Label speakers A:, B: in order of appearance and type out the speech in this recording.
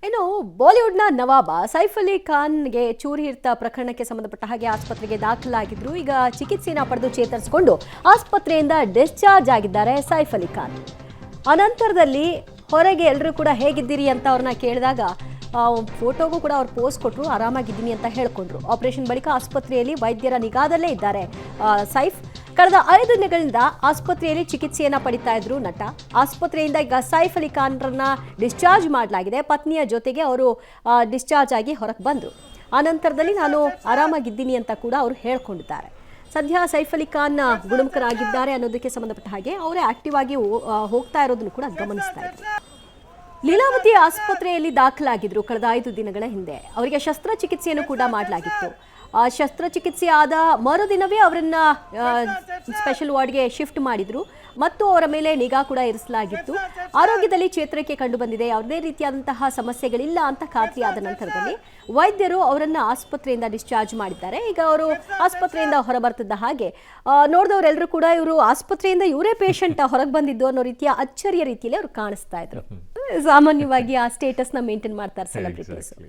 A: ಇನ್ನು ಬಾಲಿವುಡ್ನ ನವಾಬ ಸೈಫ್ ಅಲಿ ಖಾನ್ಗೆ ಚೂರಿ ಇರ್ತ ಪ್ರಕರಣಕ್ಕೆ ಸಂಬಂಧಪಟ್ಟ ಹಾಗೆ ಆಸ್ಪತ್ರೆಗೆ ದಾಖಲಾಗಿದ್ರು. ಈಗ ಚಿಕಿತ್ಸೆಯನ್ನು ಪಡೆದು ಚೇತರಿಸಿಕೊಂಡು ಆಸ್ಪತ್ರೆಯಿಂದ ಡಿಸ್ಚಾರ್ಜ್ ಆಗಿದ್ದಾರೆ ಸೈಫ್ ಅಲಿ ಖಾನ್. ಅನಂತರದಲ್ಲಿ ಹೊರಗೆ ಎಲ್ಲರೂ ಕೂಡ ಹೇಗಿದ್ದೀರಿ ಅಂತ ಅವ್ರನ್ನ ಕೇಳಿದಾಗ ಫೋಟೋಗೂ ಕೂಡ ಅವ್ರು ಪೋಸ್ ಕೊಟ್ಟರು, ಆರಾಮಾಗಿದ್ದೀನಿ ಅಂತ ಹೇಳ್ಕೊಂಡ್ರು. ಆಪರೇಷನ್ ಬಳಿಕ ಆಸ್ಪತ್ರೆಯಲ್ಲಿ ವೈದ್ಯರ ನಿಗಾದಲ್ಲೇ ಇದ್ದಾರೆ ಸೈಫ್. ಕಳೆದ 5 ದಿನಗಳಿಂದ ಆಸ್ಪತ್ರೆಯಲ್ಲಿ ಚಿಕಿತ್ಸೆಯನ್ನ ಪಡಿತಾ ಇದ್ರು ನಟ. ಆಸ್ಪತ್ರೆಯಿಂದ ಈಗ ಸೈಫ್ ಅಲಿ ಖಾನ್ರನ್ನ ಡಿಸ್ಚಾರ್ಜ್ ಮಾಡಲಾಗಿದೆ. ಪತ್ನಿಯ ಜೊತೆಗೆ ಅವರು ಡಿಸ್ಚಾರ್ಜ್ ಆಗಿ ಹೊರಗೆ ಬಂದರು. ಆನಂತರದಲ್ಲಿ ನಾನು ಆರಾಮಾಗಿದ್ದೀನಿ ಅಂತ ಕೂಡ ಅವರು ಹೇಳ್ಕೊಂಡಿದ್ದಾರೆ. ಸದ್ಯ ಸೈಫ್ ಅಲಿ ಖಾನ್ ಗುಣಮುಖರಾಗಿದ್ದಾರೆ ಅನ್ನೋದಕ್ಕೆ ಸಂಬಂಧಪಟ್ಟ ಹಾಗೆ ಅವರೇ ಆಕ್ಟಿವ್ ಆಗಿ ಹೋಗ್ತಾ ಇರೋದನ್ನು ಕೂಡ ಗಮನಿಸ್ತಾ ಇದ್ರು. ಲೀಲಾವತಿ ಆಸ್ಪತ್ರೆಯಲ್ಲಿ ದಾಖಲಾಗಿದ್ರು ಕಳೆದ 5 ದಿನಗಳ ಹಿಂದೆ. ಅವರಿಗೆ ಶಸ್ತ್ರಚಿಕಿತ್ಸೆಯನ್ನು ಕೂಡ ಮಾಡಲಾಗಿತ್ತು. ಶಸ್ತ್ರಚಿಕಿತ್ಸೆ ಆದ ಮರುದಿನವೇ ಅವರನ್ನ ಸ್ಪೆಷಲ್ ವಾರ್ಡ್ಗೆ ಶಿಫ್ಟ್ ಮಾಡಿದ್ರು ಮತ್ತು ಅವರ ಮೇಲೆ ನಿಗಾ ಕೂಡ ಇರಿಸಲಾಗಿತ್ತು. ಆರೋಗ್ಯದಲ್ಲಿ ಚೇತರಿಕೆ ಕಂಡು ಬಂದಿದೆ, ಯಾವುದೇ ರೀತಿಯಾದಂತಹ ಸಮಸ್ಯೆಗಳಿಲ್ಲ ಅಂತ ಖಾತ್ರಿಯಾದ ನಂತರದಲ್ಲಿ ವೈದ್ಯರು ಅವರನ್ನ ಆಸ್ಪತ್ರೆಯಿಂದ ಡಿಸ್ಚಾರ್ಜ್ ಮಾಡಿದ್ದಾರೆ. ಈಗ ಅವರು ಆಸ್ಪತ್ರೆಯಿಂದ ಹೊರಬರ್ತಿದ್ದ ಹಾಗೆ ನೋಡಿದವರೆಲ್ಲರೂ ಕೂಡ ಇವರು ಆಸ್ಪತ್ರೆಯಿಂದ ಇವರೇ ಪೇಷಂಟ್ ಹೊರಗೆ ಬಂದಿದ್ದು ಅನ್ನೋ ರೀತಿಯ ಅಚ್ಚರಿಯ ರೀತಿಯಲ್ಲಿ ಅವರು ಕಾಣಿಸ್ತಾ ಇದ್ರು. ಸಾಮಾನ್ಯವಾಗಿ ಆ ಸ್ಟೇಟಸ್ನ ಮೇಂಟೈನ್ ಮಾಡ್ತಾರೆ ಸೆಲೆಬ್ರಿಟೀಸ್.